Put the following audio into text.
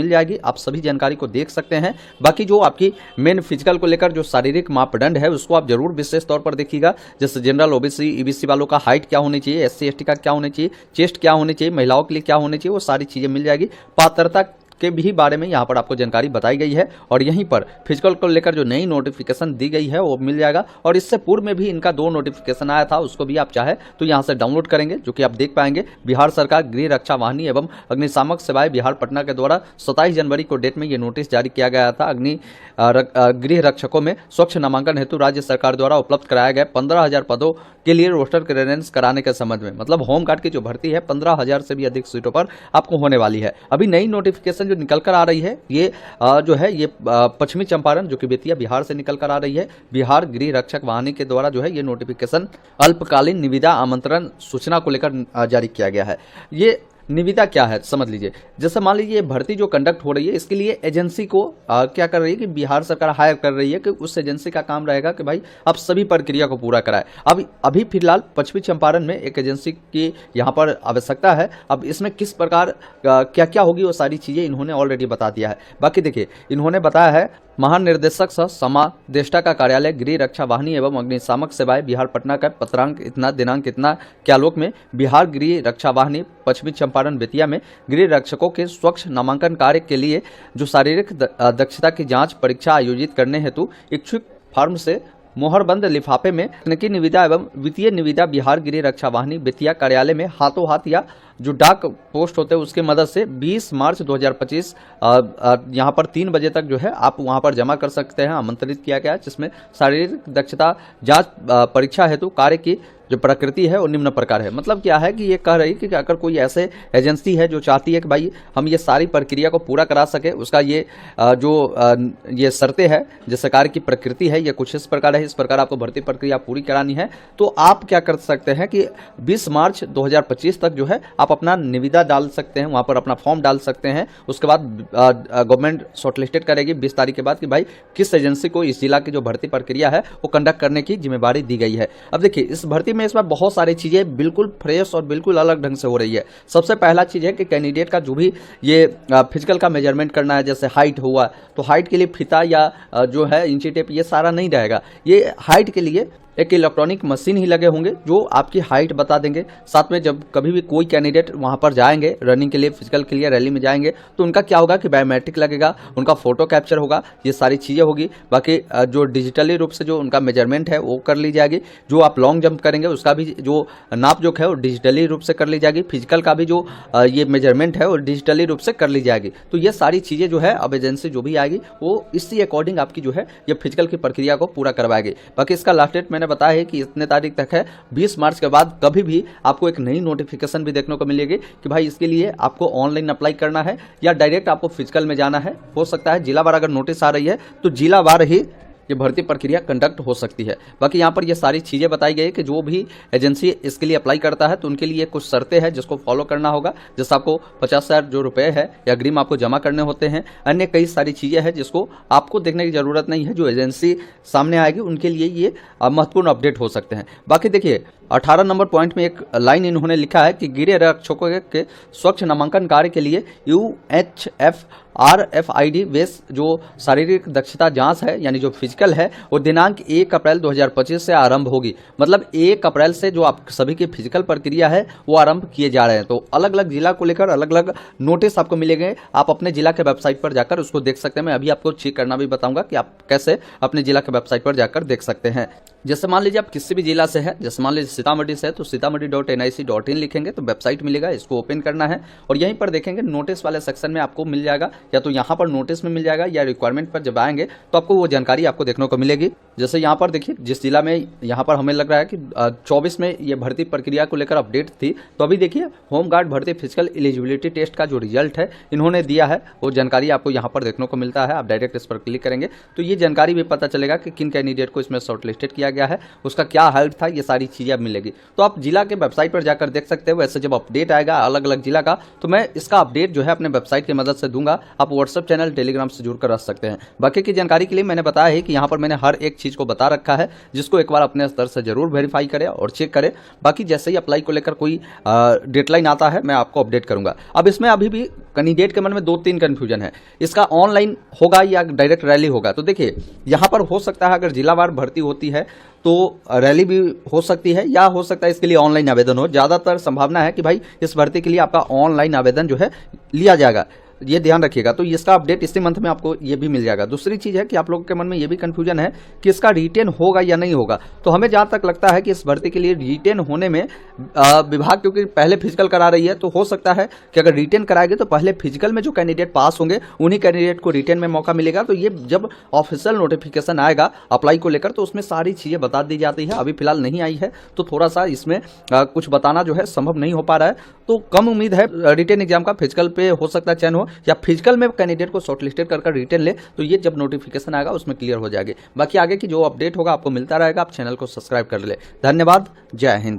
मिल जाएगी, आप सभी जानकारी को देख सकते हैं। बाकी जो आपकी मेन फिजिकल को लेकर जो शारीरिक मापदंड है उसको आप जरूर विशेष तौर पर देखिएगा, जैसे जनरल, ओबीसी, ईबीसी वालों का हाइट क्या होनी चाहिए, एससी एसटी का क्या होनी चाहिए, चेस्ट क्या होनी चाहिए, महिलाओं के लिए क्या होनी चाहिए, वो सारी चीजें मिल जाएगी। पात्रता के भी बारे में यहाँ पर आपको जानकारी बताई गई है और यहीं पर फिजिकल को लेकर जो नई नोटिफिकेशन दी गई है वो मिल जाएगा। और इससे पूर्व में भी इनका 2 नोटिफिकेशन आया था, उसको भी आप चाहे तो यहाँ से डाउनलोड करेंगे, जो कि आप देख पाएंगे। बिहार सरकार गृह रक्षा वाहिनी एवं अग्निशामक सेवाएं बिहार पटना के द्वारा 27 जनवरी को डेट में ये नोटिस जारी किया गया था। गृह रक्षकों में स्वच्छ नामांकन हेतु राज्य सरकार द्वारा उपलब्ध कराया गया 15,000 पदों के लिए रोस्टर क्लियरेंस कराने के संबंध में, मतलब होमगार्ड की जो भर्ती है 15,000 से भी अधिक सीटों पर आपको होने वाली है। अभी नई नोटिफिकेशन जो निकल कर आ रही है ये जो है ये पश्चिमी चंपारण जो कि बेतिया बिहार से निकल कर आ रही है। बिहार गृह रक्षक वाहिनी के द्वारा जो है ये नोटिफिकेशन अल्पकालीन निविदा आमंत्रण सूचना को लेकर जारी किया गया है। ये निविदा क्या है समझ लीजिए, जैसे मान लीजिए भर्ती जो कंडक्ट हो रही है इसके लिए एजेंसी को क्या कर रही है कि बिहार सरकार हायर कर रही है कि उस एजेंसी का काम रहेगा कि भाई आप सभी प्रक्रिया को पूरा कराए। अब अभी फिलहाल पश्चिमी चंपारण में एक एजेंसी की यहाँ पर आवश्यकता है। अब इसमें किस प्रकार क्या क्या होगी वो सारी चीजें इन्होंने ऑलरेडी बता दिया है। बाकी देखिए इन्होंने बताया है महानिर्देशक सह समादेष्टा का कार्यालय गृह रक्षा वाहिनी एवं अग्निशामक सेवाएं बिहार पटना का पत्रांक इतना दिनांक इतना के आलोक में बिहार गृह रक्षा वाहिनी पश्चिमी चंपारण बेतिया में गृह रक्षकों के स्वच्छ नामांकन कार्य के लिए जो शारीरिक दक्षता की जांच परीक्षा आयोजित करने हेतु इच्छुक फॉर्म से मोहरबंद लिफाफे में तकनीकी निविदा एवं वित्तीय निविदा बिहार गृह रक्षा वाहिनी बेतिया कार्यालय में हाथों हाथ या जो डाक पोस्ट होते हैं उसकी मदद से 20 मार्च 2025 यहाँ पर 3 बजे तक जो है आप वहाँ पर जमा कर सकते हैं। आमंत्रित किया गया है, जिसमें शारीरिक दक्षता जांच परीक्षा हेतु कार्य की जो प्रकृति है वो निम्न प्रकार है। मतलब क्या है कि ये कह रही है कि अगर कोई ऐसे एजेंसी है जो चाहती है कि भाई हम ये सारी प्रक्रिया को पूरा करा सके, उसका ये ये शर्तें है, जैसे कार्य की प्रकृति है ये कुछ इस प्रकार है, इस प्रकार आपको भर्ती प्रक्रिया पूरी करानी है, तो आप क्या कर सकते हैं कि 20 मार्च 2025 तक जो है आप अपना निविदा डाल सकते हैं, वहाँ पर अपना फॉर्म डाल सकते हैं। उसके बाद गवर्नमेंट शॉर्टलिस्टेड करेगी 20 तारीख के बाद कि भाई किस एजेंसी को इस जिला की जो भर्ती प्रक्रिया है वो कंडक्ट करने की जिम्मेदारी दी गई है। अब देखिए इस भर्ती में इस बार बहुत सारी चीजें बिल्कुल फ्रेश और बिल्कुल अलग ढंग से हो रही है। सबसे पहला चीज है कि कैंडिडेट का जो भी ये फिजिकल का मेजरमेंट करना है, जैसे हाइट हुआ तो हाइट के लिए फीता या जो है इंची टेप ये सारा नहीं रहेगा। ये हाइट के लिए एक इलेक्ट्रॉनिक मशीन ही लगे होंगे जो आपकी हाइट बता देंगे। साथ में जब कभी भी कोई कैंडिडेट वहां पर जाएंगे रनिंग के लिए, फिजिकल के लिए रैली में जाएंगे तो उनका क्या होगा कि बायोमेट्रिक लगेगा, उनका फोटो कैप्चर होगा, ये सारी चीजें होगी। बाकी जो डिजिटली रूप से जो उनका मेजरमेंट है वो कर ली जाएगी। जो आप लॉन्ग जंप करेंगे उसका भी जो नाप जोख है वो डिजिटली रूप से कर ली जाएगी। फिजिकल का भी जो ये मेजरमेंट है वो डिजिटली रूप से कर ली जाएगी। तो ये सारी चीजें जो है अब एजेंसी जो भी आएगी वो इसी अकॉर्डिंग आपकी जो है ये फिजिकल की प्रक्रिया को पूरा करवाएगी। बाकी इसका लास्ट डेट मैंने बताया है कि इतने तारीख तक है। 20 मार्च के बाद कभी भी आपको एक नई नोटिफिकेशन भी देखने को मिलेगी कि भाई इसके लिए आपको ऑनलाइन अप्लाई करना है या डायरेक्ट आपको फिजिकल में जाना है। हो सकता है जिला वार अगर नोटिस आ रही है तो जिला वार ही ये भर्ती प्रक्रिया कंडक्ट हो सकती है। बाकी यहाँ पर ये सारी चीजें बताई गई कि जो भी एजेंसी इसके लिए अप्लाई करता है तो उनके लिए कुछ शर्तें हैं जिसको फॉलो करना होगा। जैसे आपको 50,000 जो रुपए है या अग्रिम आपको जमा करने होते हैं। अन्य कई सारी चीजें हैं जिसको आपको देखने की जरूरत नहीं है, जो एजेंसी सामने आएगी उनके लिए ये महत्वपूर्ण अपडेट हो सकते हैं। बाकी देखिए 18 नंबर पॉइंट में एक लाइन इन्होंने लिखा है कि गृह रक्षकों के स्वच्छ नामांकन कार्य के लिए UHF RFID बेस जो शारीरिक दक्षता जांच है यानी जो फिजिकल है वो दिनांक 1 अप्रैल 2025 से आरंभ होगी। मतलब 1 अप्रैल से जो आप सभी की फिजिकल प्रक्रिया है वो आरंभ किए जा रहे हैं। तो अलग अलग जिला को लेकर अलग अलग नोटिस आपको मिलेंगे। आप अपने जिला के वेबसाइट पर जाकर उसको देख सकते हैं। मैं अभी आपको चेक करना भी बताऊंगा कि आप कैसे अपने जिला के वेबसाइट पर जाकर देख सकते हैं। जैसे मान लीजिए आप किसी भी जिला से है, जैसे मान लीजिए सीतामढ़ी से है तो सीतामढ़ी.nic.in लिखेंगे तो वेबसाइट मिलेगा, इसको ओपन करना है और यहीं पर देखेंगे नोटिस वाले सेक्शन में आपको मिल जाएगा, या तो यहाँ पर नोटिस में मिल जाएगा या रिक्वायरमेंट पर जब आएंगे तो आपको वो जानकारी आपको देखने को मिलेगी। जैसे यहाँ पर देखिए जिस जिला में यहाँ पर हमें लग रहा है कि 24 में ये भर्ती प्रक्रिया को लेकर अपडेट थी, तो अभी देखिए होमगार्ड भर्ती फिजिकल एलिजिबिलिटी टेस्ट का जो रिजल्ट है इन्होंने दिया है वो जानकारी आपको यहाँ पर देखने को मिलता है। आप डायरेक्ट इस पर क्लिक करेंगे तो ये जानकारी भी पता चलेगा कि किन कैंडिडेट को इसमें शॉर्टलिस्टेड किया गया है, उसका क्या हाइट था, ये सारी चीजें अब मिलेगी। तो आप जिला के वेबसाइट पर जाकर देख सकते हो। वैसे जब अपडेट आएगा अलग अलग जिला का तो मैं इसका अपडेट जो है अपने वेबसाइट की मदद से दूंगा। आप व्हाट्सएप चैनल टेलीग्राम से जुड़कर रख सकते हैं। बाकी की जानकारी के लिए मैंने बताया है कि यहाँ पर मैंने हर एक चीज को बता रखा है, जिसको एक बार अपने स्तर से जरूर वेरीफाई करें और चेक करें। बाकी जैसे ही अप्लाई को लेकर कोई डेडलाइन आता है मैं आपको अपडेट करूंगा। अब इसमें अभी भी कैंडिडेट के मन में 2-3 कन्फ्यूजन है, इसका ऑनलाइन होगा या डायरेक्ट रैली होगा। तो देखिए यहाँ पर हो सकता है अगर जिलावार भर्ती होती है तो रैली भी हो सकती है या हो सकता है इसके लिए ऑनलाइन आवेदन हो। ज़्यादातर संभावना है कि भाई इस भर्ती के लिए आपका ऑनलाइन आवेदन जो है लिया जाएगा, ये ध्यान रखिएगा। तो इसका अपडेट इसी मंथ में आपको ये भी मिल जाएगा। दूसरी चीज़ है कि आप लोगों के मन में ये भी कन्फ्यूजन है कि इसका रिटेन होगा या नहीं होगा। तो हमें जहाँ तक लगता है कि इस भर्ती के लिए रिटेन होने में विभाग क्योंकि पहले फिजिकल करा रही है, तो हो सकता है कि अगर रिटेन कराएंगे तो पहले फिजिकल में जो कैंडिडेट पास होंगे उन्हीं कैंडिडेट को रिटेन में मौका मिलेगा। तो ये जब ऑफिशियल नोटिफिकेशन आएगा अप्लाई को लेकर तो उसमें सारी चीज़ें बता दी जाती है। अभी फिलहाल नहीं आई है तो थोड़ा सा इसमें कुछ बताना जो है संभव नहीं हो पा रहा है। तो कम उम्मीद है रिटेन एग्जाम का, फिजिकल पे हो सकता है चयन हो या फिजिकल में कैंडिडेट को शॉर्टलिस्टेड कर रिटेन ले, तो ये जब नोटिफिकेशन आएगा उसमें क्लियर हो जाएगी। बाकी आगे की जो अपडेट होगा आपको मिलता रहेगा। आप चैनल को सब्सक्राइब कर ले। धन्यवाद, जय हिंद।